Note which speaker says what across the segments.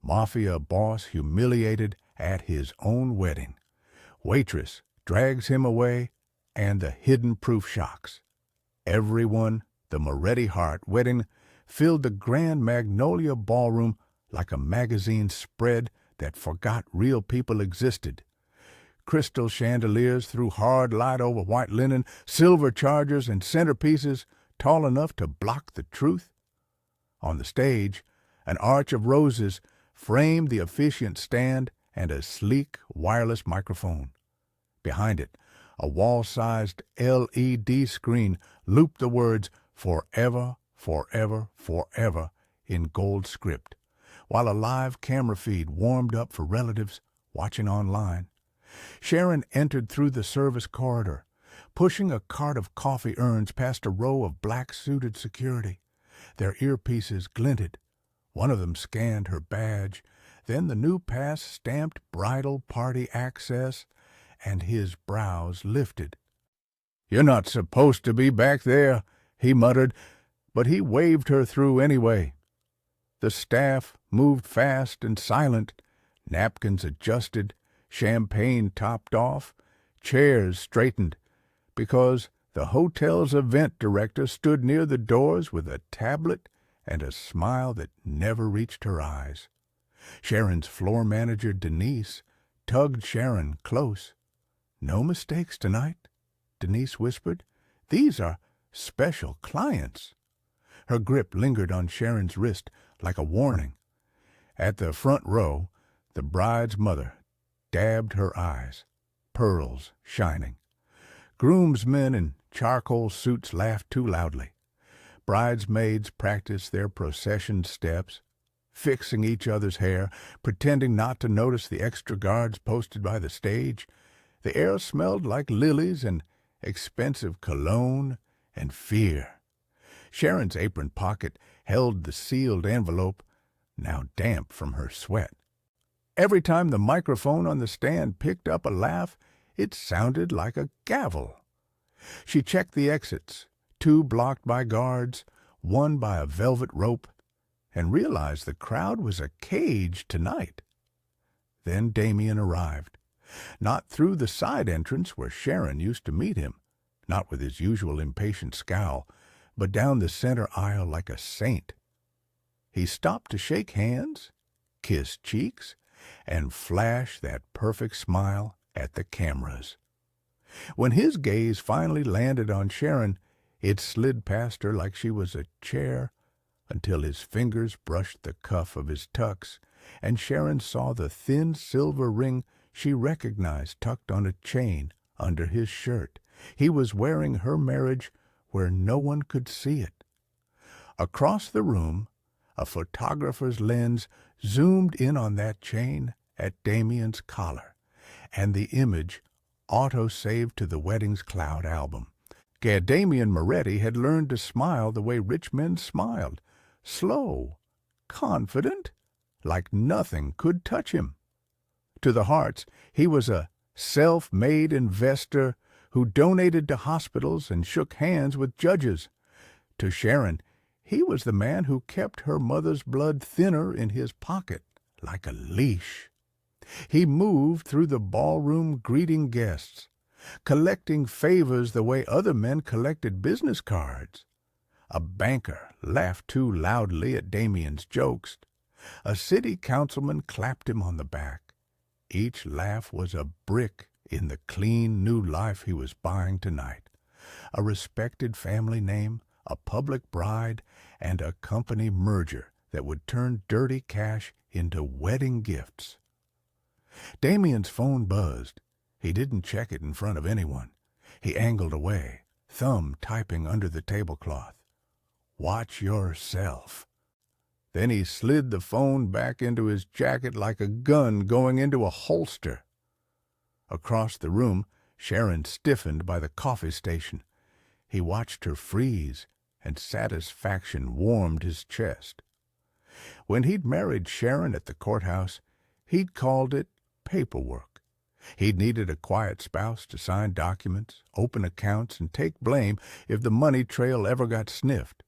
Speaker 1: Mafia boss humiliated at his own wedding. Waitress drags him away, and the hidden proof shocks. Everyone, the Moretti Hart wedding, filled the grand Magnolia ballroom like a magazine spread that forgot real people existed. Crystal chandeliers threw hard light over white linen, silver chargers and centerpieces tall enough to block the truth. On the stage, an arch of roses framed the officiant stand and a sleek wireless microphone. Behind it, a wall-sized LED screen looped the words "Forever, Forever, Forever" in gold script, while a live camera feed warmed up for relatives watching online. Sharon entered through the service corridor, pushing a cart of coffee urns past a row of black-suited security. Their earpieces glinted. One of them scanned her badge, then the new pass stamped bridal party access, and his brows lifted. "You're not supposed to be back there," he muttered, but he waved her through anyway. The staff moved fast and silent, napkins adjusted, champagne topped off, chairs straightened, because the hotel's event director stood near the doors with a tablet and a smile that never reached her eyes. Sharon's floor manager, Denise, tugged Sharon close. "No mistakes tonight," Denise whispered. "These are special clients." Her grip lingered on Sharon's wrist like a warning. At the front row, the bride's mother dabbed her eyes, pearls shining. Groomsmen in charcoal suits laughed too loudly. Bridesmaids practiced their procession steps, fixing each other's hair, pretending not to notice the extra guards posted by the stage. The air smelled like lilies and expensive cologne and fear. Sharon's apron pocket held the sealed envelope, now damp from her sweat. Every time the microphone on the stand picked up a laugh, it sounded like a gavel. She checked the exits, 2 blocked by guards, 1 by a velvet rope, and realized the crowd was a cage tonight. Then Damien arrived. Not through the side entrance where Sharon used to meet him, not with his usual impatient scowl, but down the center aisle like a saint. He stopped to shake hands, kiss cheeks, and flash that perfect smile at the cameras. When his gaze finally landed on Sharon, it slid past her like she was a chair until his fingers brushed the cuff of his tux, and Sharon saw the thin silver ring she recognized tucked on a chain under his shirt. He was wearing her marriage where no one could see it. Across the room, a photographer's lens zoomed in on that chain at Damien's collar, and the image auto-saved to the wedding's cloud album. Damien Moretti had learned to smile the way rich men smiled, slow, confident, like nothing could touch him. To the Harts, he was a self-made investor who donated to hospitals and shook hands with judges. To Sharon, he was the man who kept her mother's blood thinner in his pocket, like a leash. He moved through the ballroom greeting guests, collecting favors the way other men collected business cards. A banker laughed too loudly at Damien's jokes. A city councilman clapped him on the back. Each laugh was a brick in the clean new life he was buying tonight. A respected family name, a public bride, and a company merger that would turn dirty cash into wedding gifts. Damien's phone buzzed. He didn't check it in front of anyone. He angled away, thumb typing under the tablecloth. "Watch yourself." Then he slid the phone back into his jacket like a gun going into a holster. Across the room, Sharon stiffened by the coffee station. He watched her freeze, and satisfaction warmed his chest. When he'd married Sharon at the courthouse, he'd called it paperwork. He'd needed a quiet spouse to sign documents, open accounts, and take blame if the money trail ever got sniffed.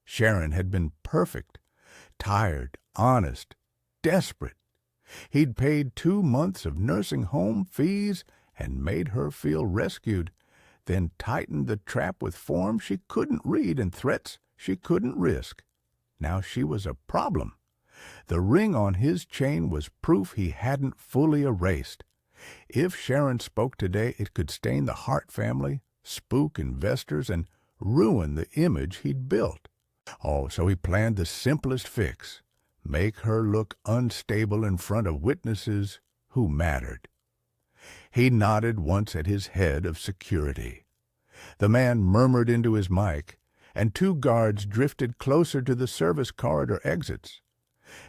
Speaker 1: Sharon had been perfect, tired, honest, desperate. He'd paid 2 months of nursing home fees and made her feel rescued, then tightened the trap with forms she couldn't read and threats she couldn't risk. Now she was a problem. The ring on his chain was proof he hadn't fully erased. If Sharon spoke today, it could stain the Hart family, spook investors, and ruin the image he'd built. Oh, so he planned the simplest fix: make her look unstable in front of witnesses who mattered. He nodded once at his head of security. The man murmured into his mic, and 2 guards drifted closer to the service corridor exits.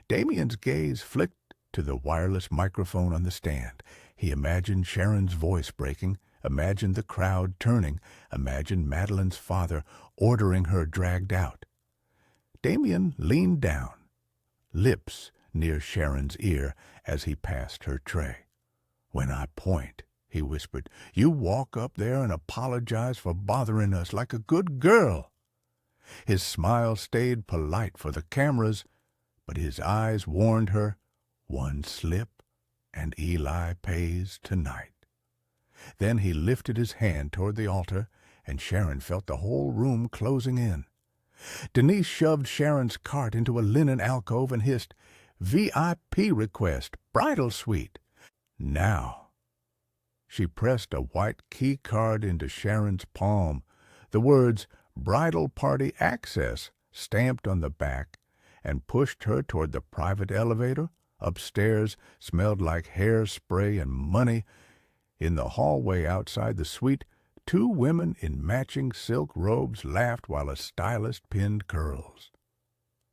Speaker 1: Damien's gaze flicked to the wireless microphone on the stand. He imagined Sharon's voice breaking, imagined the crowd turning, imagined Madeline's father ordering her dragged out. Damien leaned down, lips near Sharon's ear as he passed her tray. "When I point," he whispered, "you walk up there and apologize for bothering us like a good girl." His smile stayed polite for the cameras, but his eyes warned her, one slip and Eli pays tonight. Then he lifted his hand toward the altar, and Sharon felt the whole room closing in. Denise shoved Sharon's cart into a linen alcove and hissed, "VIP request, bridal suite." Now. She pressed a white key card into Sharon's palm, the words "Bridal Party Access" stamped on the back, and pushed her toward the private elevator. Upstairs smelled like hairspray and money. In the hallway outside the suite, 2 women in matching silk robes laughed while a stylist pinned curls.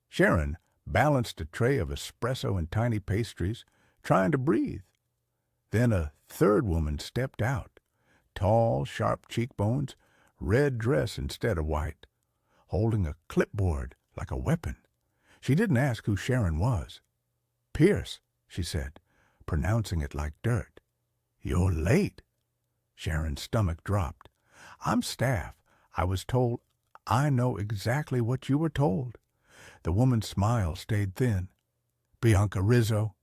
Speaker 1: Sharon balanced a tray of espresso and tiny pastries, trying to breathe. Then a 3rd woman stepped out, tall, sharp cheekbones, red dress instead of white, holding a clipboard like a weapon. She didn't ask who Sharon was. "Pierce," she said, pronouncing it like dirt. "You're late." Sharon's stomach dropped. "I'm staff. I was told—" "I know exactly what you were told." The woman's smile stayed thin. "Bianca Rizzo,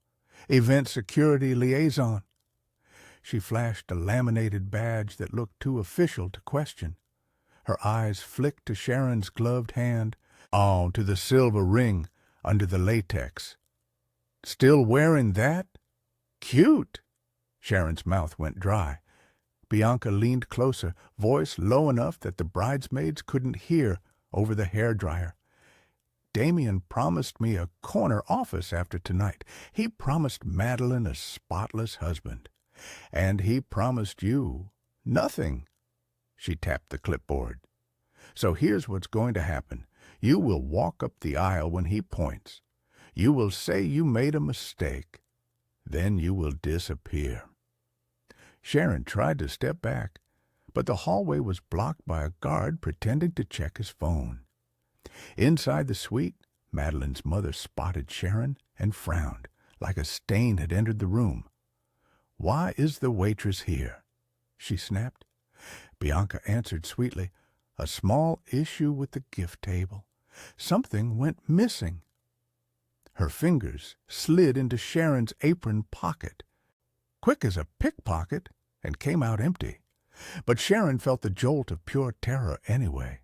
Speaker 1: Event Security Liaison." She flashed a laminated badge that looked too official to question. Her eyes flicked to Sharon's gloved hand, on to the silver ring under the latex. "Still wearing that? Cute!" Sharon's mouth went dry. Bianca leaned closer, voice low enough that the bridesmaids couldn't hear over the hairdryer. "Damien promised me a corner office after tonight. He promised Madeline a spotless husband. And he promised you nothing." She tapped the clipboard. "So here's what's going to happen. You will walk up the aisle when he points. You will say you made a mistake. Then you will disappear." Sharon tried to step back, but the hallway was blocked by a guard pretending to check his phone. Inside the suite, Madeline's mother spotted Sharon and frowned, like a stain had entered the room. "Why is the waitress here?" she snapped. Bianca answered sweetly, "A small issue with the gift table. Something went missing." Her fingers slid into Sharon's apron pocket, quick as a pickpocket, and came out empty. But Sharon felt the jolt of pure terror anyway.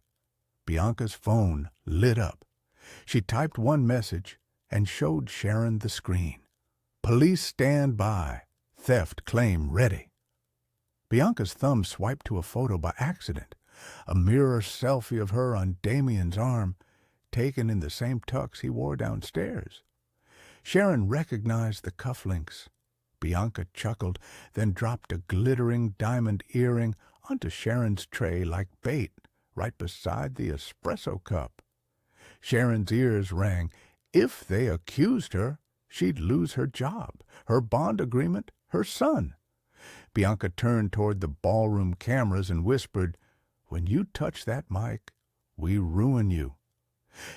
Speaker 1: Bianca's phone lit up. She typed one message and showed Sharon the screen. "Police stand by. Theft claim ready." Bianca's thumb swiped to a photo by accident, a mirror selfie of her on Damien's arm, taken in the same tux he wore downstairs. Sharon recognized the cufflinks. Bianca chuckled, then dropped a glittering diamond earring onto Sharon's tray like bait right beside the espresso cup. Sharon's ears rang. If they accused her, she'd lose her job, her bond agreement, her son. Bianca turned toward the ballroom cameras and whispered, "When you touch that mic, we ruin you."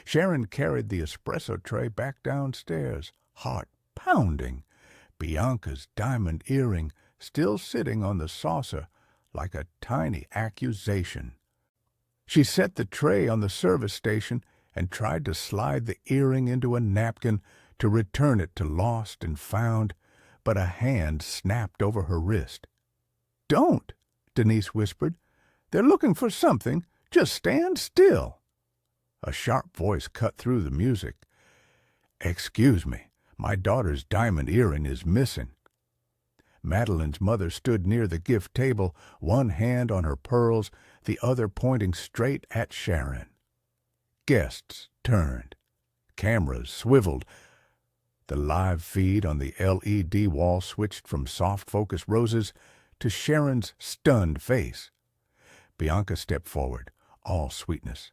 Speaker 1: Sharon carried the espresso tray back downstairs, heart pounding, Bianca's diamond earring still sitting on the saucer like a tiny accusation. She set the tray on the service station and tried to slide the earring into a napkin to return it to Lost and Found, but a hand snapped over her wrist. "Don't," Denise whispered. "They're looking for something. Just stand still." A sharp voice cut through the music. "Excuse me, my daughter's diamond earring is missing." Madeline's mother stood near the gift table, one hand on her pearls, the other pointing straight at Sharon. Guests turned. Cameras swiveled. The live feed on the LED wall switched from soft-focus roses to Sharon's stunned face. Bianca stepped forward, all sweetness.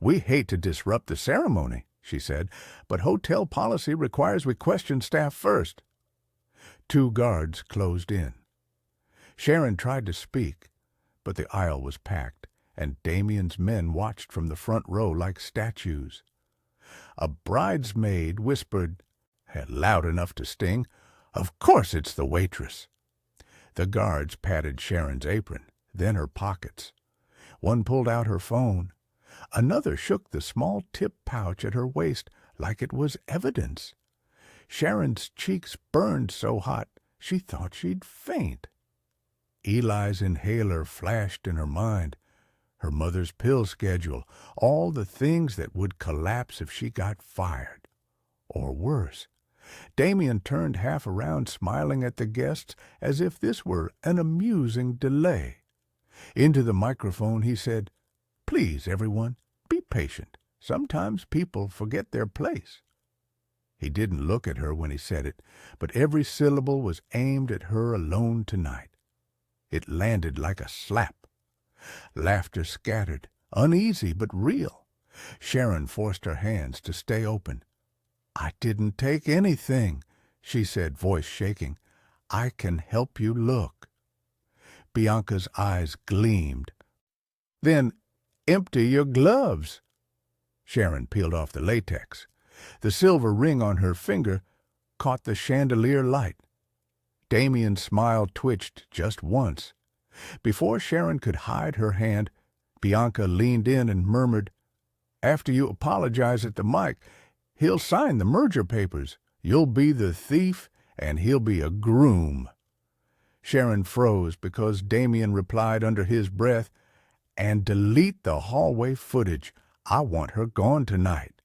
Speaker 1: "We hate to disrupt the ceremony," she said, "but hotel policy requires we question staff first." 2 guards closed in. Sharon tried to speak, but the aisle was packed, and Damien's men watched from the front row like statues. A bridesmaid whispered, loud enough to sting, "Of course it's the waitress." The guards patted Sharon's apron, then her pockets. One pulled out her phone. Another shook the small tip pouch at her waist like it was evidence. Sharon's cheeks burned so hot she thought she'd faint. Eli's inhaler flashed in her mind, her mother's pill schedule, all the things that would collapse if she got fired. Or worse. Damien turned half around, smiling at the guests as if this were an amusing delay. Into the microphone he said, "Please, everyone, be patient. Sometimes people forget their place." He didn't look at her when he said it, but every syllable was aimed at her alone tonight. It landed like a slap. Laughter scattered, uneasy but real. Sharon forced her hands to stay open. "I didn't take anything," she said, voice shaking. "I can help you look." Bianca's eyes gleamed. "Then empty your gloves." Sharon peeled off the latex. The silver ring on her finger caught the chandelier light. Damien's smile twitched just once. Before Sharon could hide her hand, Bianca leaned in and murmured, "After you apologize at the mic, he'll sign the merger papers. You'll be the thief, and he'll be a groom." Sharon froze because Damien replied under his breath, "And delete the hallway footage. I want her gone tonight."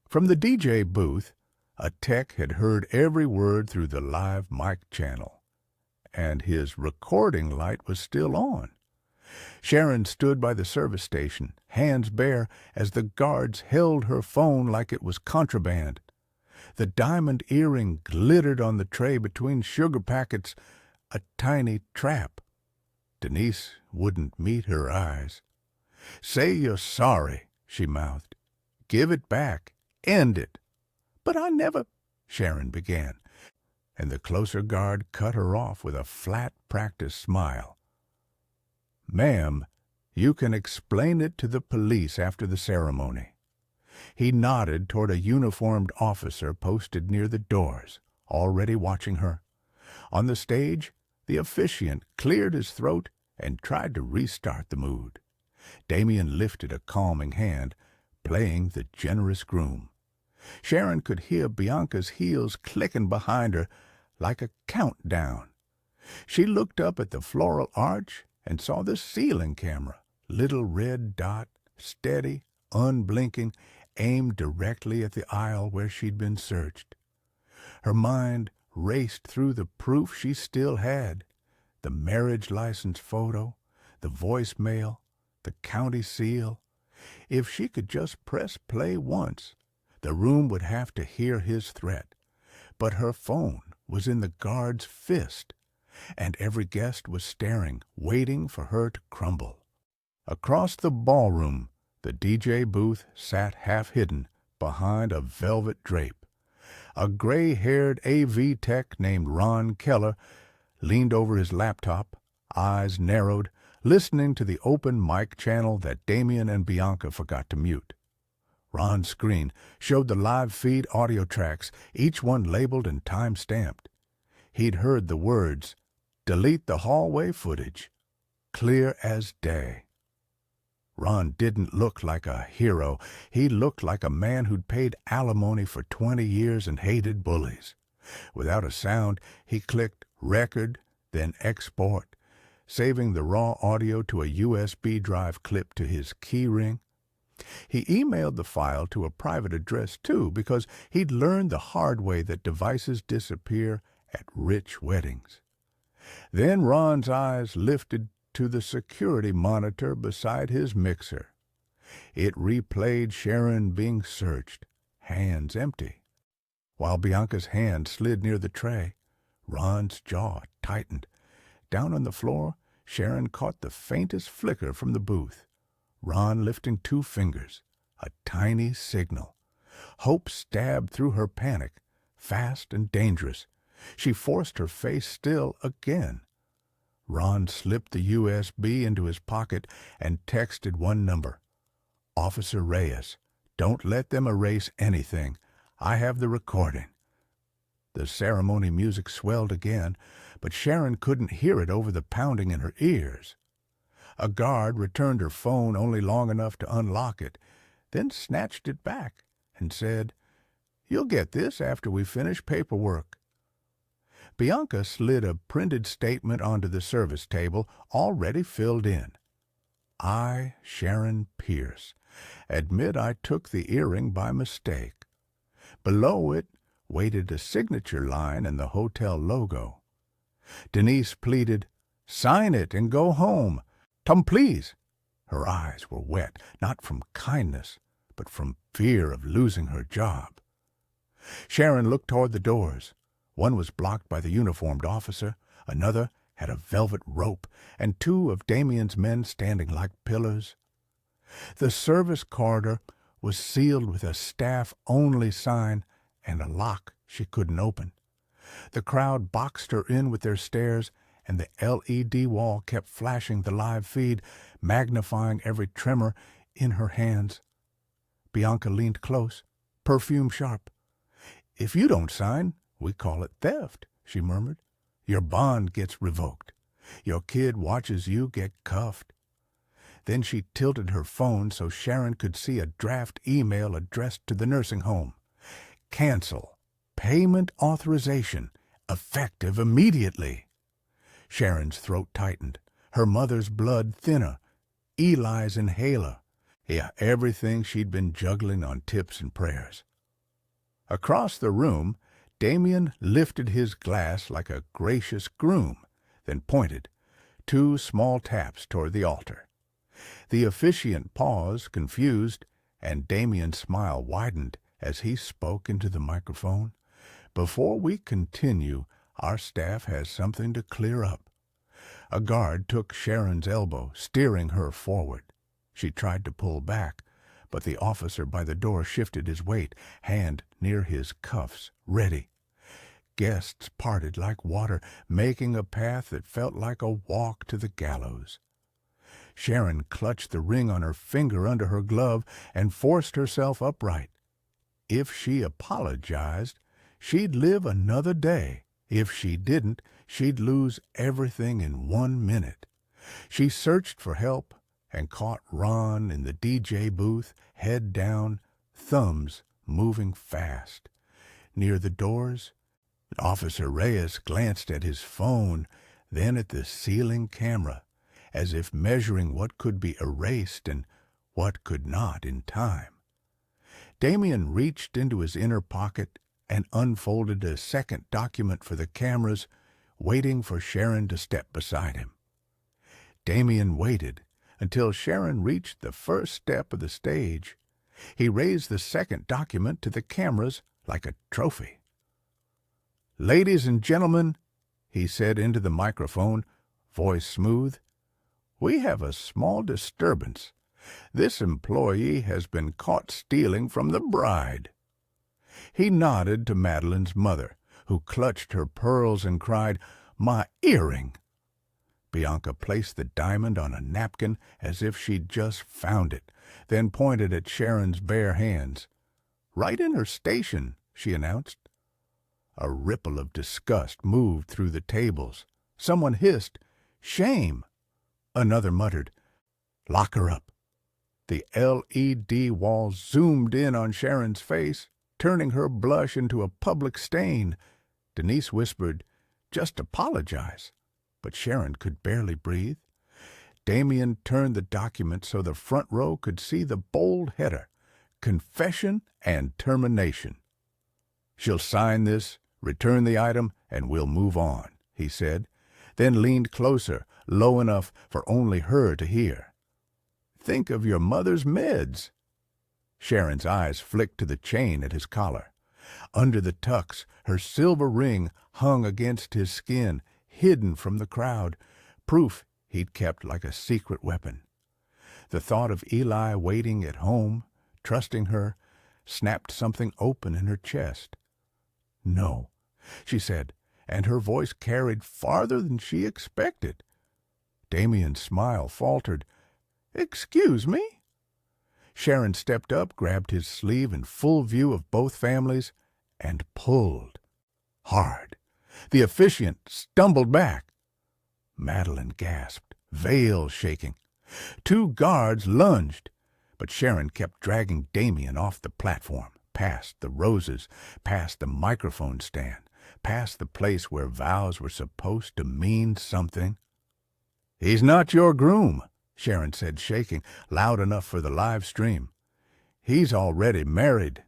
Speaker 1: From the DJ booth, a tech had heard every word through the live mic channel, and his recording light was still on. Sharon stood by the service station, hands bare, as the guards held her phone like it was contraband. The diamond earring glittered on the tray between sugar packets, a tiny trap. Denise wouldn't meet her eyes. "Say you're sorry," she mouthed. "Give it back. End it." "But I never—" Sharon began, and the closer guard cut her off with a flat, practiced smile. "Ma'am, you can explain it to the police after the ceremony." He nodded toward a uniformed officer posted near the doors, already watching her. On the stage, the officiant cleared his throat and tried to restart the mood. Damien lifted a calming hand, playing the generous groom. Sharon could hear Bianca's heels clicking behind her like a countdown. She looked up at the floral arch and saw the ceiling camera, little red dot, steady, unblinking, aimed directly at the aisle where she'd been searched. Her mind raced through the proof she still had, the marriage license photo, the voicemail, the county seal. If she could just press play once, the room would have to hear his threat. But her phone was in the guard's fist, and every guest was staring, waiting for her to crumble. Across the ballroom, the DJ booth sat half-hidden behind a velvet drape. A gray-haired AV tech named Ron Keller leaned over his laptop, eyes narrowed, listening to the open mic channel that Damien and Bianca forgot to mute. Ron's screen showed the live feed audio tracks, each one labeled and time-stamped. He'd heard the words, "Delete the hallway footage," clear as day. Ron didn't look like a hero. He looked like a man who'd paid alimony for 20 years and hated bullies. Without a sound, he clicked record, then export, saving the raw audio to a USB drive clip to his keyring. He emailed the file to a private address, too, because he'd learned the hard way that devices disappear at rich weddings. Then Ron's eyes lifted to the security monitor beside his mixer. It replayed Sharon being searched, hands empty. While Bianca's hand slid near the tray, Ron's jaw tightened. Down on the floor, Sharon caught the faintest flicker from the booth. Ron lifting 2 fingers, a tiny signal. Hope stabbed through her panic, fast and dangerous. She forced her face still again. Ron slipped the USB into his pocket and texted one number. Officer Reyes, don't let them erase anything. I have the recording. The ceremony music swelled again, but Sharon couldn't hear it over the pounding in her ears. A guard returned her phone only long enough to unlock it, then snatched it back and said, "You'll get this after we finish paperwork." Bianca slid a printed statement onto the service table, already filled in. I, Sharon Pierce, admit I took the earring by mistake. Below it waited a signature line and the hotel logo. Denise pleaded, "Sign it and go home. Tom, please." Her eyes were wet, not from kindness, but from fear of losing her job. Sharon looked toward the doors. One was blocked by the uniformed officer, another had a velvet rope, and 2 of Damien's men standing like pillars. The service corridor was sealed with a staff-only sign and a lock she couldn't open. The crowd boxed her in with their stares, and the LED wall kept flashing the live feed, magnifying every tremor in her hands. Bianca leaned close, perfume sharp. "If you don't sign, we call it theft," she murmured. "Your bond gets revoked. Your kid watches you get cuffed." Then she tilted her phone so Sharon could see a draft email addressed to the nursing home. "Cancel. Payment authorization. Effective immediately." Sharon's throat tightened, her mother's blood thinner, Eli's inhaler. Yeah, everything she'd been juggling on tips and prayers. Across the room, Damien lifted his glass like a gracious groom, then pointed, 2 small taps toward the altar. The officiant paused, confused, and Damien's smile widened as he spoke into the microphone. "Before we continue, our staff has something to clear up." A guard took Sharon's elbow, steering her forward. She tried to pull back, but the officer by the door shifted his weight, hand near his cuffs, ready. Guests parted like water, making a path that felt like a walk to the gallows. Sharon clutched the ring on her finger under her glove and forced herself upright. If she apologized, she'd live another day. If she didn't, she'd lose everything in 1 minute. She searched for help and caught Ron in the DJ booth, head down, thumbs moving fast. Near the doors, Officer Reyes glanced at his phone, then at the ceiling camera, as if measuring what could be erased and what could not in time. Damien reached into his inner pocket and unfolded a second document for the cameras, waiting for Sharon to step beside him. Damien waited until Sharon reached the first step of the stage. He raised the second document to the cameras like a trophy. "Ladies and gentlemen," he said into the microphone, voice smooth, "we have a small disturbance. This employee has been caught stealing from the bride." He nodded to Madeline's mother, who clutched her pearls and cried, "My earring!" Bianca placed the diamond on a napkin as if she'd just found it, then pointed at Sharon's bare hands. "Right in her station," she announced. A ripple of disgust moved through the tables. Someone hissed, "Shame!" Another muttered, "Lock her up." The LED wall zoomed in on Sharon's face, turning her blush into a public stain. Denise whispered, "Just apologize." But Sharon could barely breathe. Damien turned the document so the front row could see the bold header, "Confession and Termination." "She'll sign this, return the item, and we'll move on," he said, then leaned closer, low enough for only her to hear. "Think of your mother's meds." Sharon's eyes flicked to the chain at his collar. Under the tux, her silver ring hung against his skin, hidden from the crowd, proof he'd kept like a secret weapon. The thought of Eli waiting at home, trusting her, snapped something open in her chest. "No," she said, and her voice carried farther than she expected. Damien's smile faltered. "Excuse me?" Sharon stepped up, grabbed his sleeve in full view of both families, and pulled. Hard. The officiant stumbled back. Madeline gasped, veil shaking. Two guards lunged, but Sharon kept dragging Damien off the platform, past the roses, past the microphone stand, past the place where vows were supposed to mean something. "He's not your groom," Sharon said, shaking, loud enough for the live stream. "He's already married."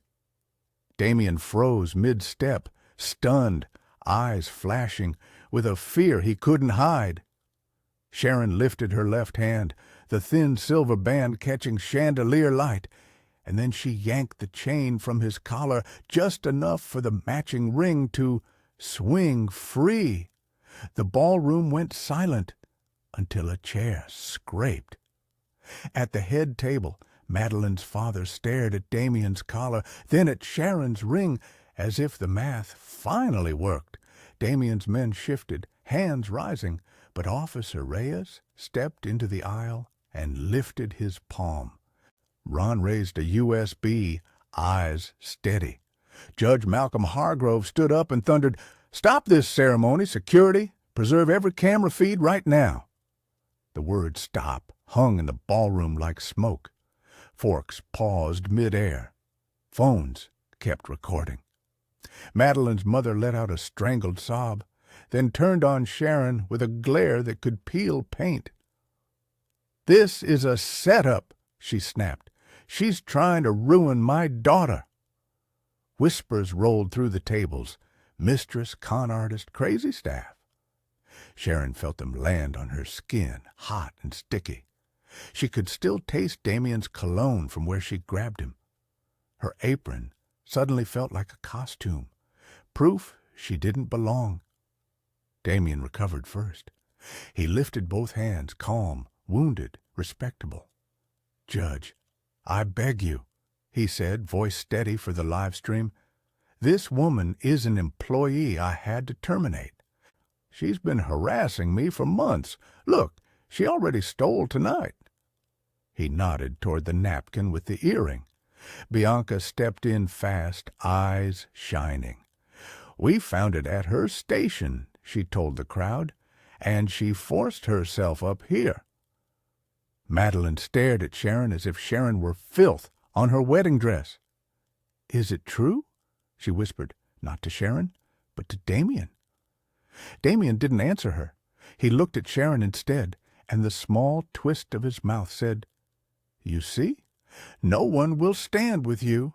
Speaker 1: Damien froze mid-step, stunned, eyes flashing, with a fear he couldn't hide. Sharon lifted her left hand, the thin silver band catching chandelier light, and then she yanked the chain from his collar just enough for the matching ring to swing free. The ballroom went silent until a chair scraped. At the head table, Madeline's father stared at Damien's collar, then at Sharon's ring, as if the math finally worked. Damien's men shifted, hands rising, but Officer Reyes stepped into the aisle and lifted his palm. Ron raised a USB, eyes steady. Judge Malcolm Hargrove stood up and thundered, "Stop this ceremony, security! Preserve every camera feed right now!" The word "stop" hung in the ballroom like smoke. Forks paused mid-air. Phones kept recording. Madeline's mother let out a strangled sob, then turned on Sharon with a glare that could peel paint. "This is a setup," she snapped. "She's trying to ruin my daughter." Whispers rolled through the tables. Mistress, con artist, crazy staff. Sharon felt them land on her skin, hot and sticky. She could still taste Damien's cologne from where she grabbed him. Her apron suddenly felt like a costume, proof she didn't belong. Damien recovered first. He lifted both hands, calm, wounded, respectable. "Judge, I beg you," he said, voice steady for the live stream. "This woman is an employee I had to terminate. She's been harassing me for months. Look, she already stole tonight." He nodded toward the napkin with the earring. Bianca stepped in fast, eyes shining. "We found it at her station," she told the crowd, "and she forced herself up here." Madeline stared at Sharon as if Sharon were filth on her wedding dress. "Is it true?" she whispered, not to Sharon, but to Damien. Damien didn't answer her. He looked at Sharon instead, and the small twist of his mouth said, "You see? No one will stand with you."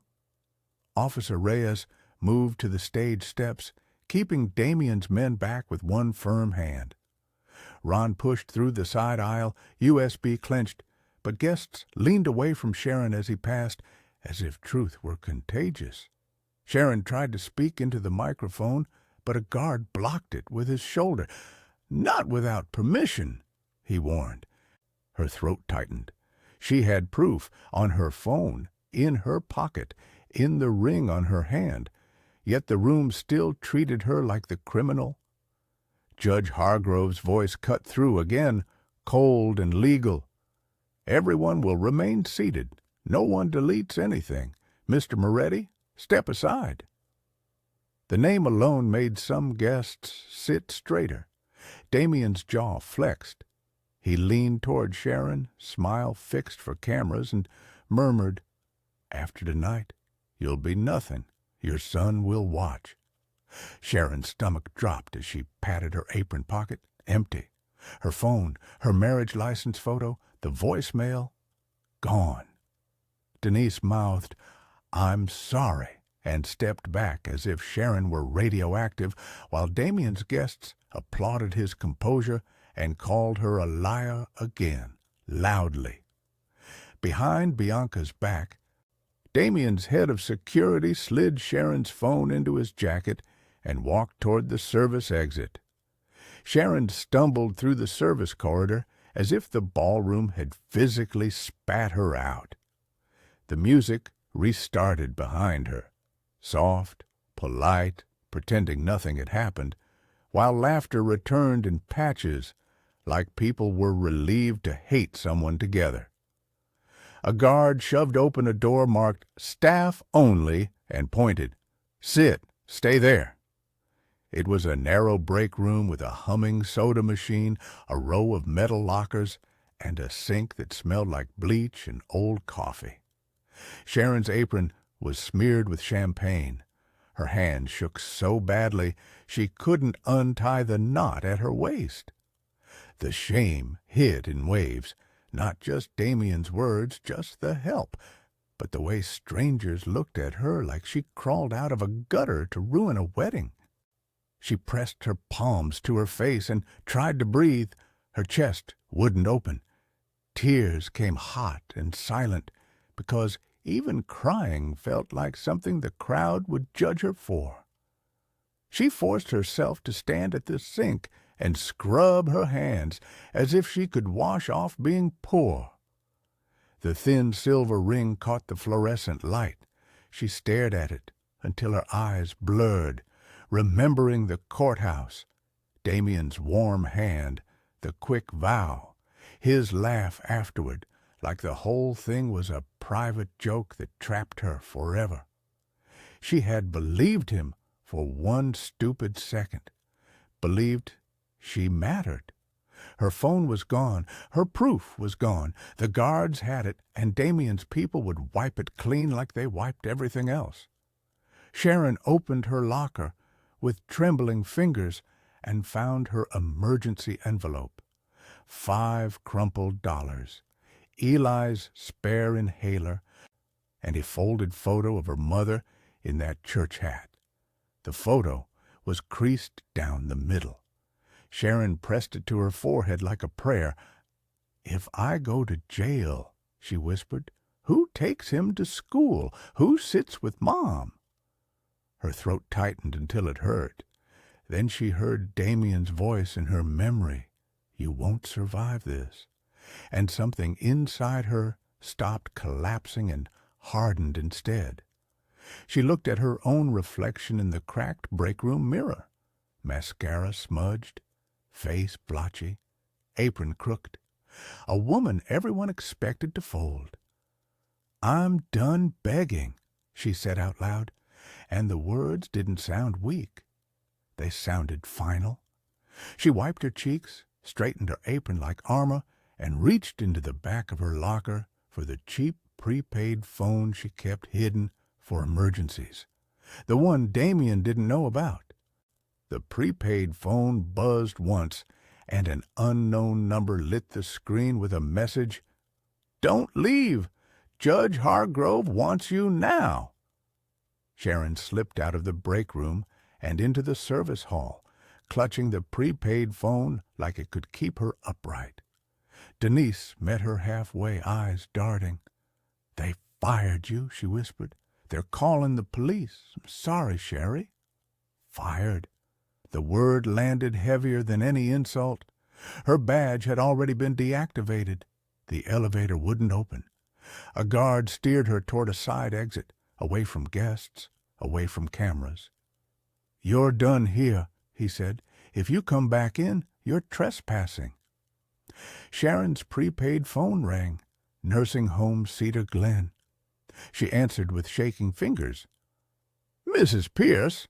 Speaker 1: Officer Reyes moved to the stage steps, keeping Damien's men back with one firm hand. Ron pushed through the side aisle, USB clenched, but guests leaned away from Sharon as he passed, as if truth were contagious. Sharon tried to speak into the microphone, but a guard blocked it with his shoulder. "Not without permission," he warned. Her throat tightened. She had proof on her phone, in her pocket, in the ring on her hand, yet the room still treated her like the criminal. Judge Hargrove's voice cut through again, cold and legal. "Everyone will remain seated. No one deletes anything. Mr. Moretti, step aside." The name alone made some guests sit straighter. Damien's jaw flexed. He leaned toward Sharon, smile fixed for cameras, and murmured, "After tonight, you'll be nothing. Your son will watch." Sharon's stomach dropped as she patted her apron pocket, empty. Her phone, her marriage license photo, the voicemail, gone. Denise mouthed, "I'm sorry," and stepped back as if Sharon were radioactive, while Damien's guests applauded his composure and called her a liar again, loudly. Behind Bianca's back, Damien's head of security slid Sharon's phone into his jacket and walked toward the service exit. Sharon stumbled through the service corridor as if the ballroom had physically spat her out. The music restarted behind her, soft, polite, pretending nothing had happened, while laughter returned in patches, like people were relieved to hate someone together. A guard shoved open a door marked "Staff Only" and pointed, "Sit, stay there." It was a narrow break room with a humming soda machine, a row of metal lockers, and a sink that smelled like bleach and old coffee. Sharon's apron was smeared with champagne. Her hand shook so badly she couldn't untie the knot at her waist. The shame hid in waves, not just Damien's words, just the help, but the way strangers looked at her like she crawled out of a gutter to ruin a wedding. She pressed her palms to her face and tried to breathe. Her chest wouldn't open. Tears came hot and silent, because even crying felt like something the crowd would judge her for. She forced herself to stand at the sink and scrub her hands as if she could wash off being poor. The thin silver ring caught the fluorescent light. She stared at it until her eyes blurred, remembering the courthouse, Damien's warm hand, the quick vow, his laugh afterward, like the whole thing was a private joke that trapped her forever. She had believed him for one stupid second, believed she mattered. Her phone was gone, her proof was gone. The guards had it, and Damien's people would wipe it clean like they wiped everything else. Sharon opened her locker with trembling fingers and found her emergency envelope. 5 crumpled dollars, Eli's spare inhaler, and a folded photo of her mother in that church hat. The photo was creased down the middle. Sharon pressed it to her forehead like a prayer. "If I go to jail," she whispered, "who takes him to school? Who sits with Mom?" Her throat tightened until it hurt. Then she heard Damien's voice in her memory. "You won't survive this." And something inside her stopped collapsing and hardened instead. She looked at her own reflection in the cracked break-room mirror. Mascara smudged, face blotchy, apron crooked. A woman everyone expected to fold. "I'm done begging," she said out loud, and the words didn't sound weak. They sounded final. She wiped her cheeks, straightened her apron like armor, and reached into the back of her locker for the cheap prepaid phone she kept hidden for emergencies, the one Damien didn't know about. The prepaid phone buzzed once, and an unknown number lit the screen with a message, "Don't leave! Judge Hargrove wants you now." Sharon slipped out of the break room and into the service hall, clutching the prepaid phone like it could keep her upright. Denise met her halfway, eyes darting. "They fired you," she whispered. "They're calling the police. I'm sorry, Sherry." Fired. The word landed heavier than any insult. Her badge had already been deactivated. The elevator wouldn't open. A guard steered her toward a side exit, away from guests, away from cameras. "You're done here," he said. "If you come back in, you're trespassing." Sharon's prepaid phone rang. Nursing Home Cedar Glen. She answered with shaking fingers. "Mrs. Pierce,"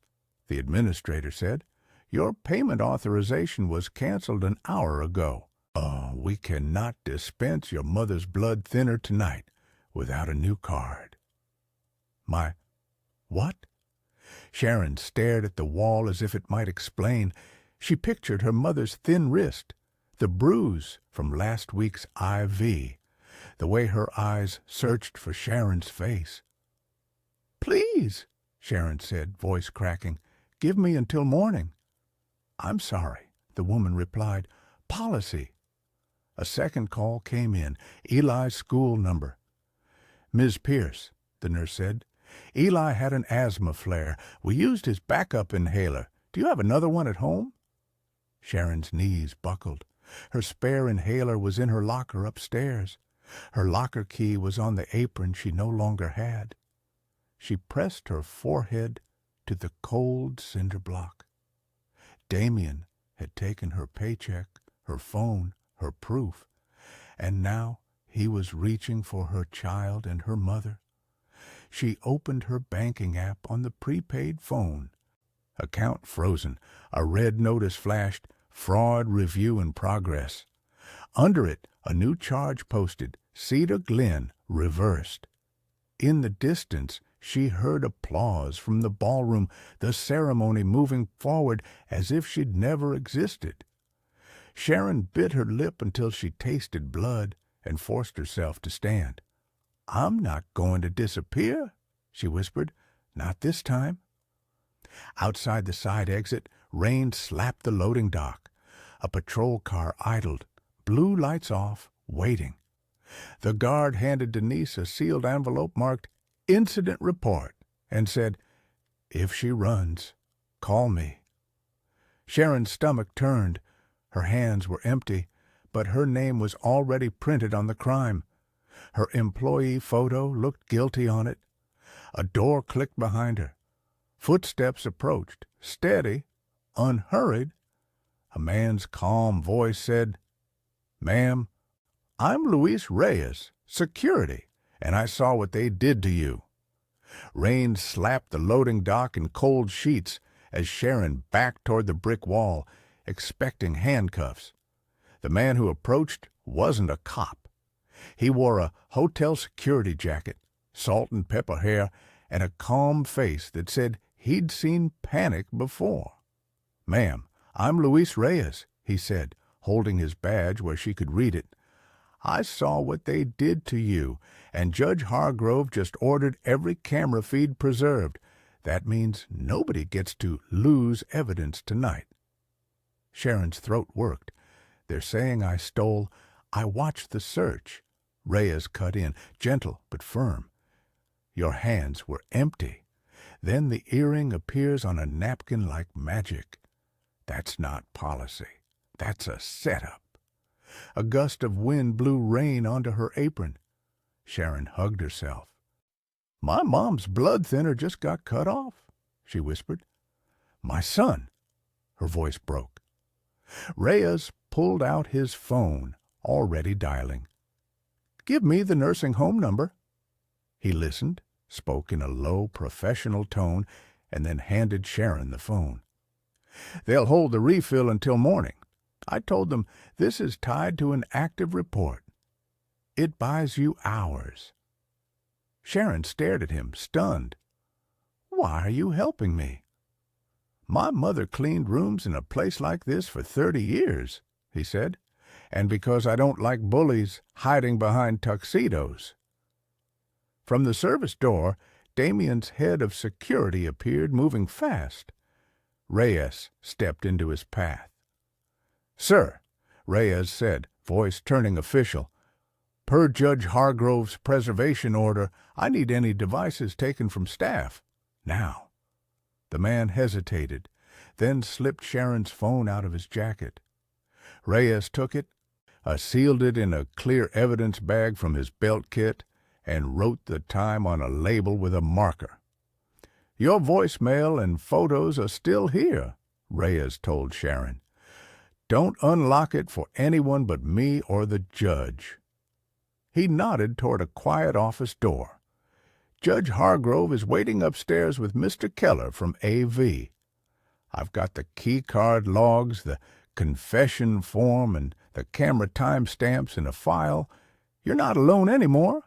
Speaker 1: the administrator said, "your payment authorization was canceled an hour ago." We cannot dispense your mother's blood thinner tonight without a new card. My what? Sharon stared at the wall as if it might explain. She pictured her mother's thin wrist, the bruise from last week's IV, the way her eyes searched for Sharon's face. "Please," Sharon said, voice cracking, "give me until morning." "I'm sorry," the woman replied. "Policy." A second call came in, Eli's school number. "Ms. Pierce," the nurse said, "Eli had an asthma flare. We used his backup inhaler. Do you have another one at home?" Sharon's knees buckled. Her spare inhaler was in her locker upstairs. Her locker key was on the apron she no longer had. She pressed her forehead to the cold cinder block. Damien had taken her paycheck, her phone, her proof, and now he was reaching for her child and her mother. She opened her banking app on the prepaid phone. Account frozen. A red notice flashed, "Fraud review in progress." Under it, a new charge posted, "Cedar Glen reversed." In the distance, she heard applause from the ballroom, the ceremony moving forward as if she'd never existed. Sharon bit her lip until she tasted blood and forced herself to stand. "I'm not going to disappear," she whispered. "Not this time." Outside the side exit, rain slapped the loading dock. A patrol car idled, blue lights off, waiting. The guard handed Denise a sealed envelope marked "Incident Report" and said, "If she runs, call me." Sharon's stomach turned. Her hands were empty, but her name was already printed on the crime. Her employee photo looked guilty on it. A door clicked behind her. Footsteps approached, steady, unhurried. A man's calm voice said, "Ma'am, I'm Luis Reyes, security, and I saw what they did to you." Rain slapped the loading dock in cold sheets as Sharon backed toward the brick wall, expecting handcuffs. The man who approached wasn't a cop. He wore a hotel security jacket, salt and pepper hair, and a calm face that said he'd seen panic before. "Ma'am, I'm Luis Reyes," he said, holding his badge where she could read it. "I saw what they did to you, and Judge Hargrove just ordered every camera feed preserved. That means nobody gets to lose evidence tonight." Sharon's throat worked. "They're saying I stole. I watched the search." Reyes cut in, gentle but firm. "Your hands were empty. Then the earring appears on a napkin like magic. That's not policy. That's a setup." A gust of wind blew rain onto her apron. Sharon hugged herself. "My mom's blood thinner just got cut off," she whispered. "My son!" Her voice broke. Reyes pulled out his phone, already dialing. "Give me the nursing home number." He listened, spoke in a low, professional tone, and then handed Sharon the phone. "They'll hold the refill until morning. I told them this is tied to an active report. It buys you hours." Sharon stared at him, stunned. "Why are you helping me?" "My mother cleaned rooms in a place like this for 30 years, he said, "and because I don't like bullies hiding behind tuxedos." From the service door, Damien's head of security appeared, moving fast. Reyes stepped into his path. "Sir," Reyes said, voice turning official, "per Judge Hargrove's preservation order, I need any devices taken from staff. Now." The man hesitated, then slipped Sharon's phone out of his jacket. Reyes took it, sealed it in a clear evidence bag from his belt kit, and wrote the time on a label with a marker. "Your voicemail and photos are still here," Reyes told Sharon. "Don't unlock it for anyone but me or the judge." He nodded toward a quiet office door. "Judge Hargrove is waiting upstairs with Mr. Keller from AV. I've got the key card logs, the confession form, and the camera timestamps in a file. You're not alone anymore."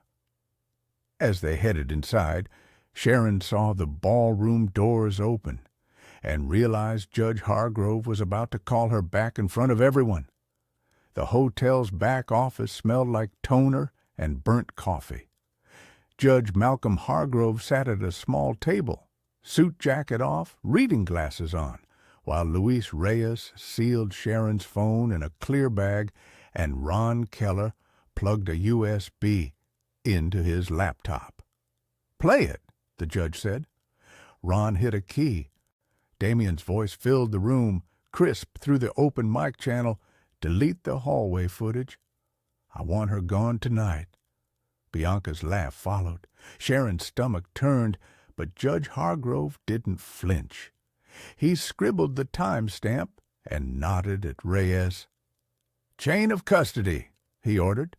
Speaker 1: As they headed inside, Sharon saw the ballroom doors open and realized Judge Hargrove was about to call her back in front of everyone. The hotel's back office smelled like toner and burnt coffee. Judge Malcolm Hargrove sat at a small table, suit jacket off, reading glasses on, while Luis Reyes sealed Sharon's phone in a clear bag and Ron Keller plugged a USB into his laptop. "Play it," the judge said. Ron hit a key. Damien's voice filled the room, crisp through the open mic channel. "Delete the hallway footage. I want her gone tonight." Bianca's laugh followed. Sharon's stomach turned, but Judge Hargrove didn't flinch. He scribbled the timestamp and nodded at Reyes. "Chain of custody," he ordered.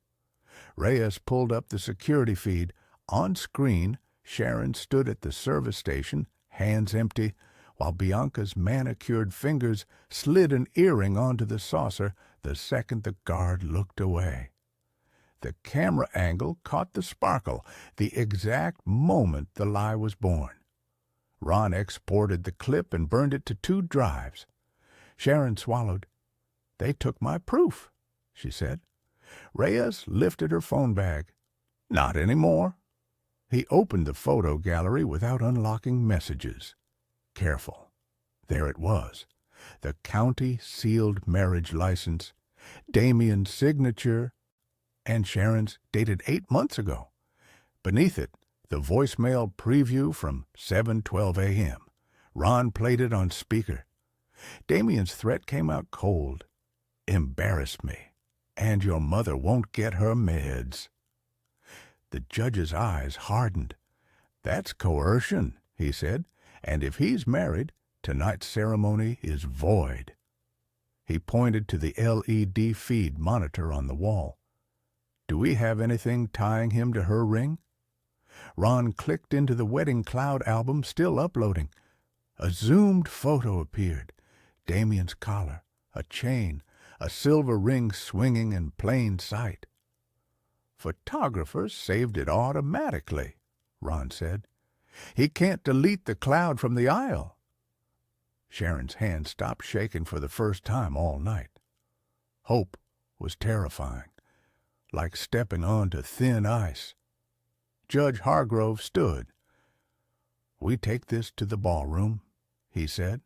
Speaker 1: Reyes pulled up the security feed. On screen, Sharon stood at the service station, hands empty, while Bianca's manicured fingers slid an earring onto the saucer the second the guard looked away. The camera angle caught the sparkle, the exact moment the lie was born. Ron exported the clip and burned it to 2 drives. Sharon swallowed. "They took my proof," she said. Reyes lifted her phone bag. "Not anymore." He opened the photo gallery without unlocking messages. Careful. There it was. The county-sealed marriage license, Damien's signature, and Sharon's dated 8 months ago. Beneath it, the voicemail preview from 7:12 a.m. Ron played it on speaker. Damien's threat came out cold. "Embarrassed me, and your mother won't get her meds." The judge's eyes hardened. "That's coercion," he said, "and if he's married, tonight's ceremony is void." He pointed to the LED feed monitor on the wall. "Do we have anything tying him to her ring?" Ron clicked into the wedding cloud album, still uploading. A zoomed photo appeared. Damien's collar, a chain, a silver ring swinging in plain sight. "Photographers saved it automatically," Ron said. "He can't delete the cloud from the aisle." Sharon's hand stopped shaking for the first time all night. Hope was terrifying, like stepping onto thin ice. Judge Hargrove stood. "We take this to the ballroom," he said.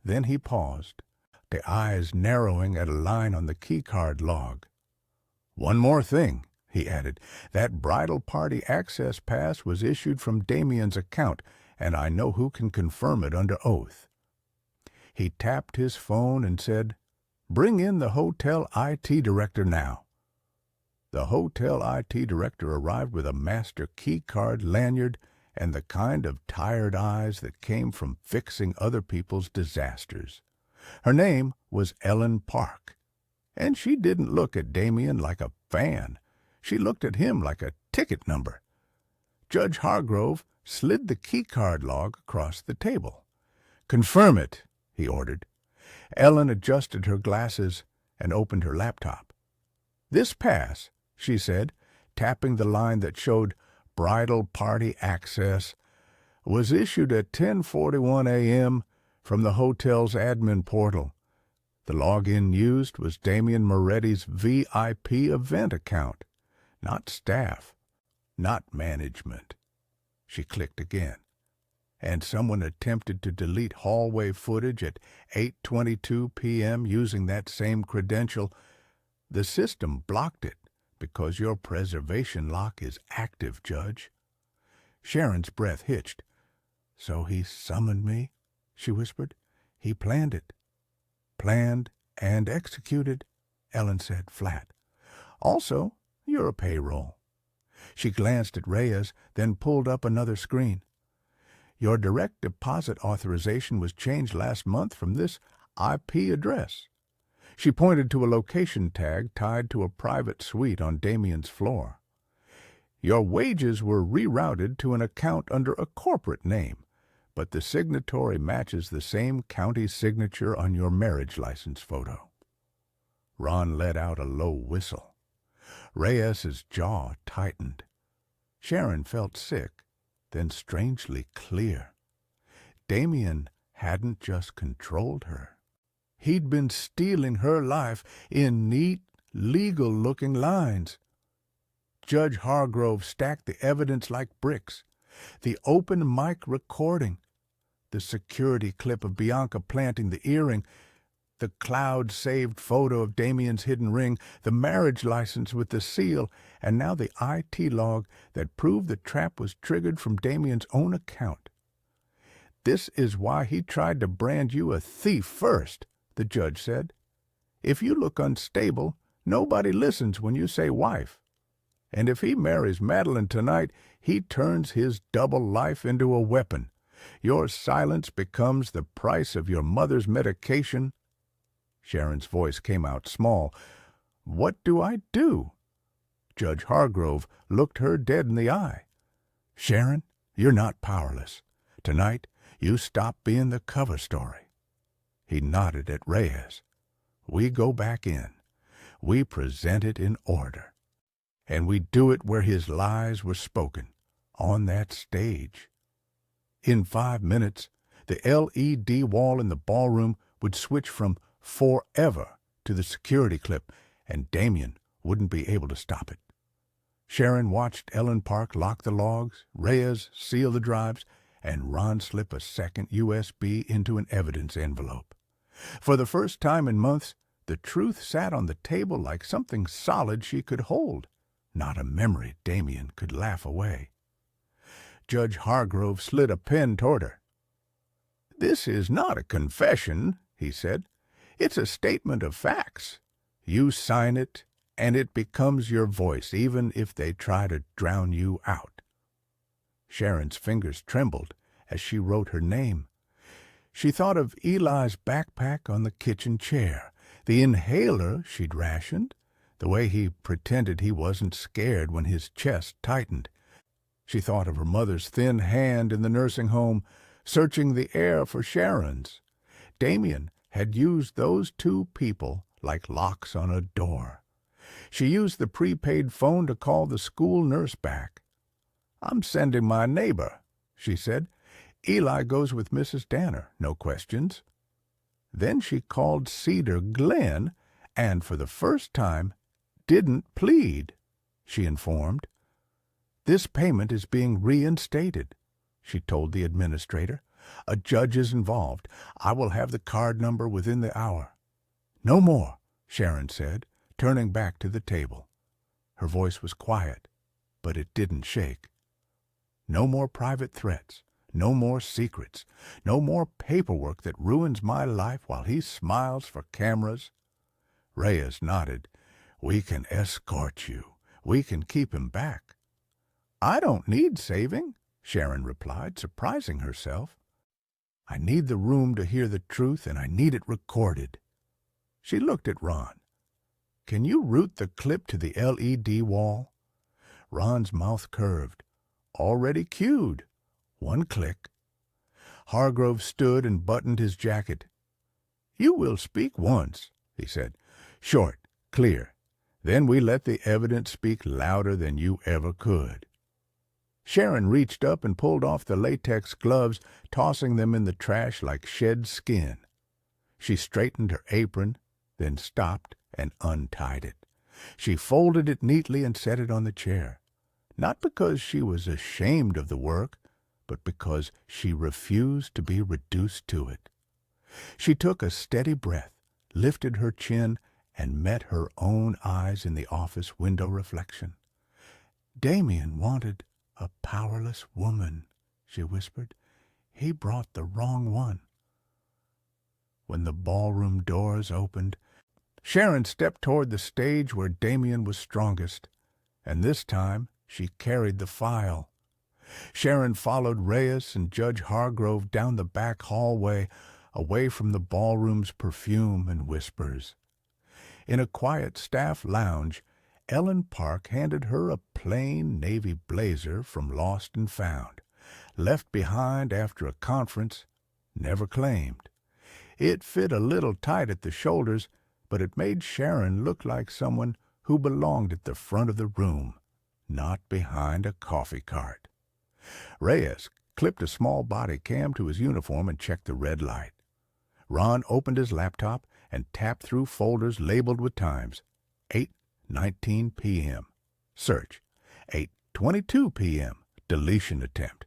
Speaker 1: Then he paused, the eyes narrowing at a line on the keycard log. "One more thing," he added. "That bridal party access pass was issued from Damien's account, and I know who can confirm it under oath." He tapped his phone and said, "Bring in the hotel IT director now." The hotel IT director arrived with a master keycard lanyard and the kind of tired eyes that came from fixing other people's disasters. Her name was Ellen Park, and she didn't look at Damien like a fan. She looked at him like a ticket number. Judge Hargrove slid the keycard log across the table. "Confirm it," he ordered. Ellen adjusted her glasses and opened her laptop. "This pass," she said, tapping the line that showed bridal party access, "was issued at 10:41 a.m. from the hotel's admin portal. The login used was Damien Moretti's VIP event account, not staff, not management." She clicked again. "And someone attempted to delete hallway footage at 8:22 p.m. using that same credential. The system blocked it because your preservation lock is active, Judge." Sharon's breath hitched. "So he summoned me," she whispered. "He planned it." "Planned and executed," Ellen said, flat. "Also, you're a payroll." She glanced at Reyes, then pulled up another screen. "Your direct deposit authorization was changed last month from this IP address." She pointed to a location tag tied to a private suite on Damien's floor. "Your wages were rerouted to an account under a corporate name, but the signatory matches the same county signature on your marriage license photo." Ron let out a low whistle. Reyes's jaw tightened. Sharon felt sick, then strangely clear. Damien hadn't just controlled her. He'd been stealing her life in neat, legal-looking lines. Judge Hargrove stacked the evidence like bricks. The open mic recording, the security clip of Bianca planting the earring, the cloud-saved photo of Damien's hidden ring, the marriage license with the seal, and now the IT log that proved the trap was triggered from Damien's own account. "This is why he tried to brand you a thief first," the judge said. "If you look unstable, nobody listens when you say wife. And if he marries Madeline tonight, he turns his double life into a weapon. Your silence becomes the price of your mother's medication." Sharon's voice came out small. "What do I do?" Judge Hargrove looked her dead in the eye. "Sharon, you're not powerless. Tonight, you stop being the cover story." He nodded at Reyes. "We go back in. We present it in order. And we do it where his lies were spoken, on that stage." In 5 minutes, the LED wall in the ballroom would switch from forever to the security clip, and Damien wouldn't be able to stop it. Sharon watched Ellen Park lock the logs, Reyes seal the drives, and Ron slip a second USB into an evidence envelope. For the first time in months, the truth sat on the table like something solid she could hold, not a memory Damien could laugh away. Judge Hargrove slid a pen toward her. "This is not a confession," he said. "It's a statement of facts. You sign it, and it becomes your voice, even if they try to drown you out." Sharon's fingers trembled as she wrote her name. She thought of Eli's backpack on the kitchen chair, the inhaler she'd rationed, the way he pretended he wasn't scared when his chest tightened. She thought of her mother's thin hand in the nursing home, searching the air for Sharon's. Damien had used those two people like locks on a door. She used the prepaid phone to call the school nurse back. "I'm sending my neighbor," she said. "Eli goes with Mrs. Danner, no questions." Then she called Cedar Glen, and for the first time didn't plead, she informed. "This payment is being reinstated," she told the administrator. "A judge is involved. I will have the card number within the hour." "No more," Sharon said, turning back to the table. Her voice was quiet, but it didn't shake. "No more private threats. No more secrets. No more paperwork that ruins my life while he smiles for cameras." Reyes nodded. "We can escort you. We can keep him back." "I don't need saving," Sharon replied, surprising herself. "I need the room to hear the truth, and I need it recorded." She looked at Ron. "Can you route the clip to the LED wall?" Ron's mouth curved. "Already cued. 1 click." Hargrove stood and buttoned his jacket. "You will speak once," he said. "Short, clear. Then we let the evidence speak louder than you ever could." Sharon reached up and pulled off the latex gloves, tossing them in the trash like shed skin. She straightened her apron, then stopped and untied it. She folded it neatly and set it on the chair, not because she was ashamed of the work, but because she refused to be reduced to it. She took a steady breath, lifted her chin, and met her own eyes in the office window reflection. "Damien wanted a powerless woman," she whispered. "He brought the wrong one." When the ballroom doors opened, Sharon stepped toward the stage where Damien was strongest, and this time she carried the file. Sharon followed Reyes and Judge Hargrove down the back hallway, away from the ballroom's perfume and whispers. In a quiet staff lounge, Ellen Park handed her a plain navy blazer from Lost and Found, left behind after a conference, never claimed. It fit a little tight at the shoulders, but it made Sharon look like someone who belonged at the front of the room, not behind a coffee cart. Reyes clipped a small body cam to his uniform and checked the red light. Ron opened his laptop and tapped through folders labeled with times. 8:19 p.m. Search. 8:22 p.m. Deletion attempt.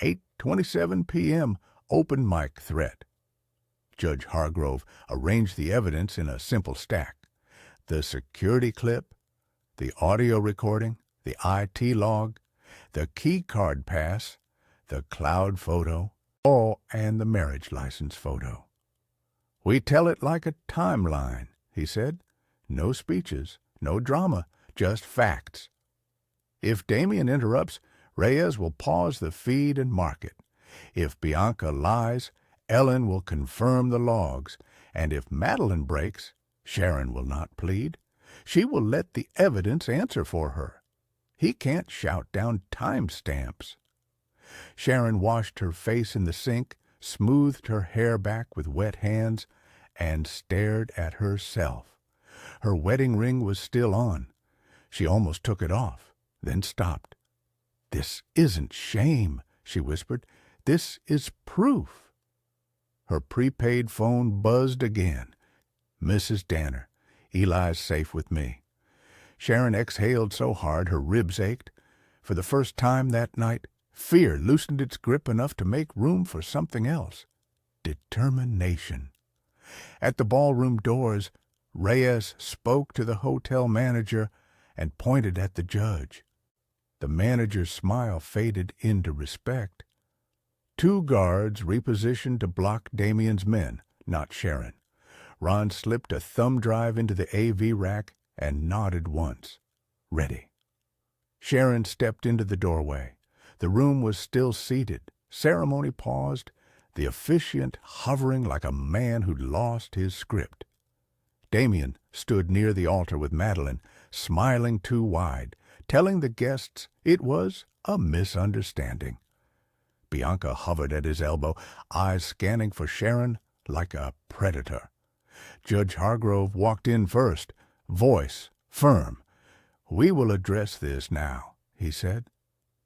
Speaker 1: 8:27 p.m. Open mic threat. Judge Hargrove arranged the evidence in a simple stack. The security clip, the audio recording, the IT log, the key card pass, the cloud photo, and the marriage license photo. "We tell it like a timeline," he said. "No speeches, no drama, just facts. If Damien interrupts, Reyes will pause the feed and mark it. If Bianca lies, Ellen will confirm the logs. And if Madeline breaks, Sharon will not plead. She will let the evidence answer for her. He can't shout down timestamps." Sharon washed her face in the sink, smoothed her hair back with wet hands, and stared at herself. Her wedding ring was still on. She almost took it off, then stopped. "This isn't shame," she whispered. "This is proof." Her prepaid phone buzzed again. "Mrs. Danner, Eli's safe with me." Sharon exhaled so hard her ribs ached. For the first time that night, fear loosened its grip enough to make room for something else. Determination. At the ballroom doors, Reyes spoke to the hotel manager and pointed at the judge. The manager's smile faded into respect. 2 guards repositioned to block Damien's men, not Sharon. Ron slipped a thumb drive into the AV rack and nodded once. Ready. Sharon stepped into the doorway. The room was still seated. Ceremony paused, the officiant hovering like a man who'd lost his script. Damien stood near the altar with Madeline, smiling too wide, telling the guests it was a misunderstanding. Bianca hovered at his elbow, eyes scanning for Sharon like a predator. Judge Hargrove walked in first, voice firm. "We will address this now," he said.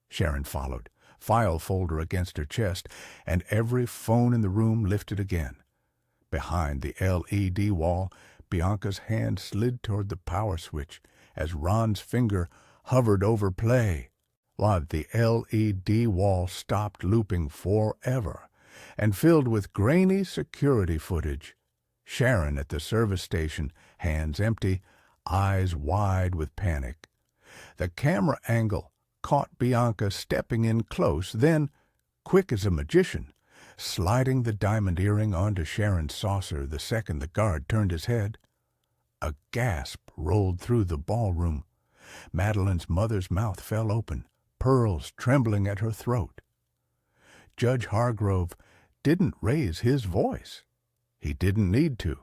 Speaker 1: Sharon followed, file folder against her chest, and every phone in the room lifted again. Behind the LED wall, Bianca's hand slid toward the power switch as Ron's finger hovered over play, while the LED wall stopped looping forever and filled with grainy security footage. Sharon at the service station, hands empty, eyes wide with panic. The camera angle caught Bianca stepping in close, then, quick as a magician, sliding the diamond earring onto Sharon's saucer the second the guard turned his head. A gasp rolled through the ballroom. Madeline's mother's mouth fell open, pearls trembling at her throat. Judge Hargrove didn't raise his voice. He didn't need to.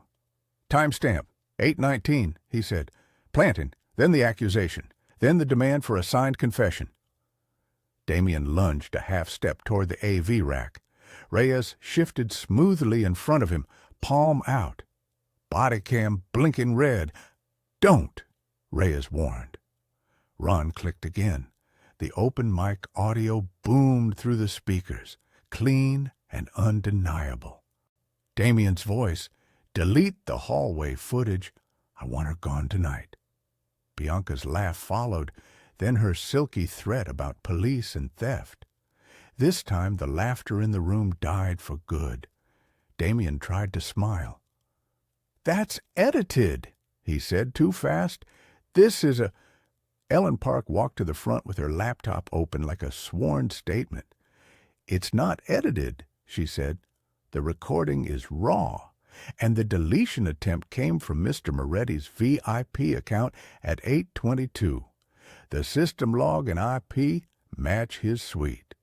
Speaker 1: "Timestamp, 8:19, he said. "Planting, then the accusation, then the demand for a signed confession." Damien lunged a half-step toward the AV rack. Reyes shifted smoothly in front of him, palm out. Body cam blinking red. "Don't," Reyes warned. Ron clicked again. The open mic audio boomed through the speakers, clean and undeniable. Damien's voice, "Delete the hallway footage. I want her gone tonight." Bianca's laugh followed, then her silky threat about police and theft. This time the laughter in the room died for good. Damien tried to smile. "That's edited," he said, too fast. "This is a—" Ellen Park walked to the front with her laptop open like a sworn statement. "It's not edited," she said. "The recording is raw, and the deletion attempt came from Mr. Moretti's VIP account at 8:22. The system log and IP match his suite."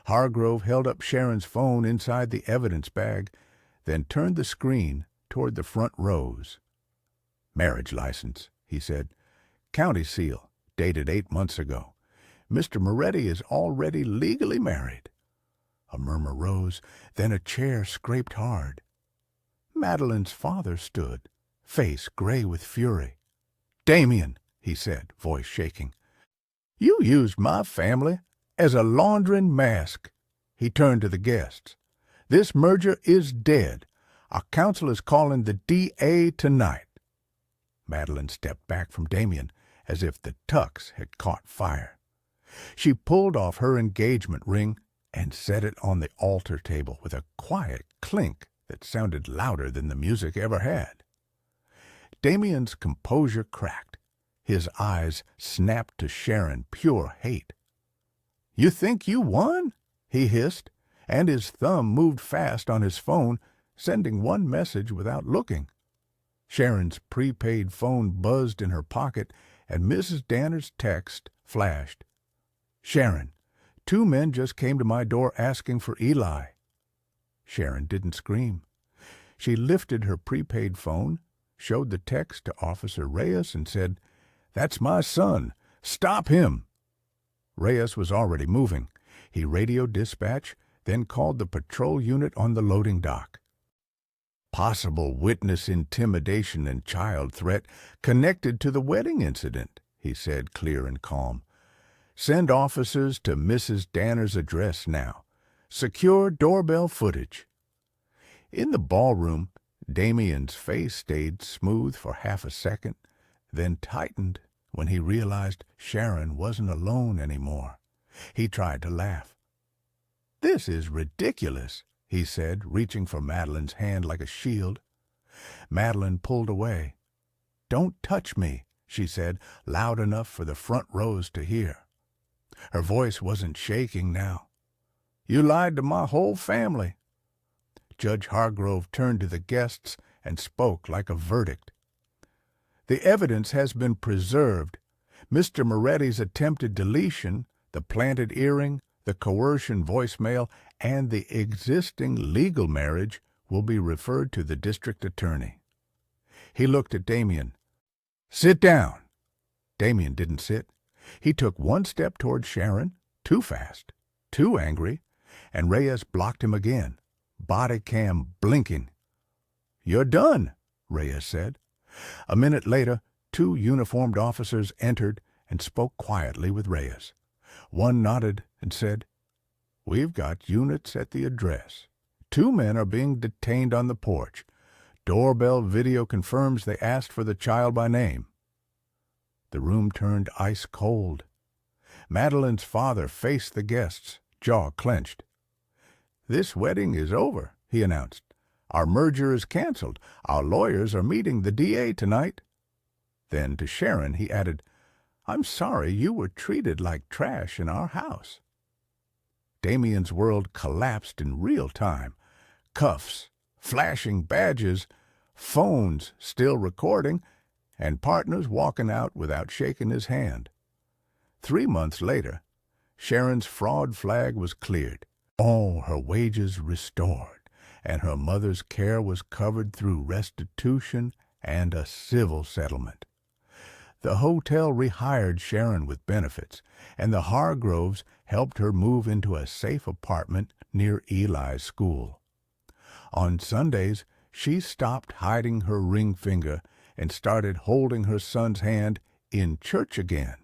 Speaker 1: Hargrove held up Sharon's phone inside the evidence bag, then turned the screen toward the front rows. "Marriage license," he said. "County seal, dated 8 months ago. Mr. Moretti is already legally married." A murmur rose, then a chair scraped hard. Madeline's father stood, face gray with fury. "Damien," he said, voice shaking, "you used my family as a laundering mask." He turned to the guests. "This merger is dead. Our council is calling the DA tonight." Madeline stepped back from Damien as if the tux had caught fire. She pulled off her engagement ring and set it on the altar table with a quiet clink that sounded louder than the music ever had. Damien's composure cracked. His eyes snapped to Sharon pure hate. "You think you won?" he hissed, and his thumb moved fast on his phone, sending one message without looking. Sharon's prepaid phone buzzed in her pocket, and Mrs. Danner's text flashed. "Sharon, 2 men just came to my door asking for Eli." Sharon didn't scream. She lifted her prepaid phone, showed the text to Officer Reyes, and said, "That's my son. Stop him." Reyes was already moving. He radioed dispatch, then called the patrol unit on the loading dock. "Possible witness intimidation and child threat connected to the wedding incident," he said, clear and calm. "Send officers to Mrs. Danner's address now. Secure doorbell footage." In the ballroom, Damien's face stayed smooth for half a second, then tightened when he realized Sharon wasn't alone anymore. He tried to laugh. "This is ridiculous," he said, reaching for Madeline's hand like a shield. Madeline pulled away. "Don't touch me," she said, loud enough for the front rows to hear. Her voice wasn't shaking now. "You lied to my whole family." Judge Hargrove turned to the guests and spoke like a verdict. "The evidence has been preserved. Mr. Moretti's attempted deletion, the planted earring, the coercion voicemail, and the existing legal marriage will be referred to the district attorney." He looked at Damien. "Sit down." Damien didn't sit. He took one step toward Sharon, too fast, too angry, and Reyes blocked him again, body cam blinking. "You're done," Reyes said. A minute later, 2 uniformed officers entered and spoke quietly with Reyes. One nodded and said, "We've got units at the address. 2 men are being detained on the porch. Doorbell video confirms they asked for the child by name." The room turned ice cold. Madeline's father faced the guests, jaw clenched. "This wedding is over," he announced. "Our merger is canceled. Our lawyers are meeting the DA tonight." Then to Sharon he added, "I'm sorry you were treated like trash in our house." Damien's world collapsed in real time. Cuffs, flashing badges, phones still recording, and partners walking out without shaking his hand. 3 months later, Sharon's fraud flag was cleared, all her wages restored, and her mother's care was covered through restitution and a civil settlement. The hotel rehired Sharon with benefits, and the Hargroves helped her move into a safe apartment near Eli's school. On Sundays, she stopped hiding her ring finger and started holding her son's hand in church again.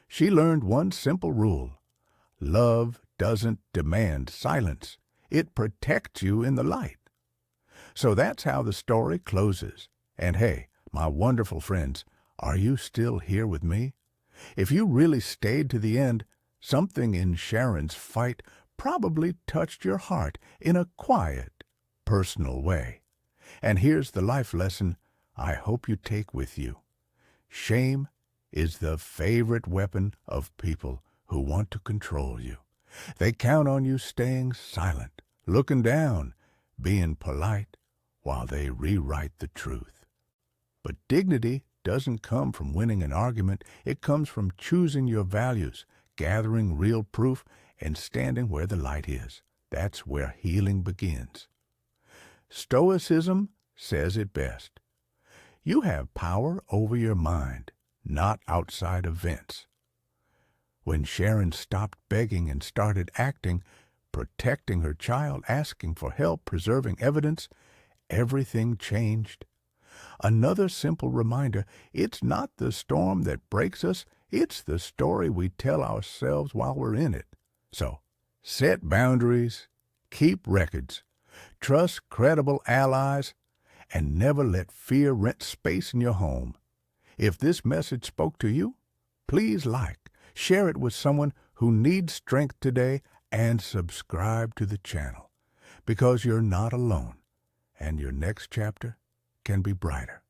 Speaker 1: She learned one simple rule: love doesn't demand silence. It protects you in the light. So that's how the story closes. And hey, my wonderful friends, are you still here with me? If you really stayed to the end, something in Sharon's fight probably touched your heart in a quiet, personal way. And here's the life lesson I hope you take with you. Shame is the favorite weapon of people who want to control you. They count on you staying silent, looking down, being polite, while they rewrite the truth. But dignity doesn't come from winning an argument. It comes from choosing your values, gathering real proof, and standing where the light is. That's where healing begins. Stoicism says it best. You have power over your mind, not outside events. When Sharon stopped begging and started acting, protecting her child, asking for help, preserving evidence, everything changed. Another simple reminder, it's not the storm that breaks us, it's the story we tell ourselves while we're in it. So, set boundaries, keep records, trust credible allies, and never let fear rent space in your home. If this message spoke to you, please share it with someone who needs strength today, and subscribe to the channel, because you're not alone, and your next chapter can be brighter.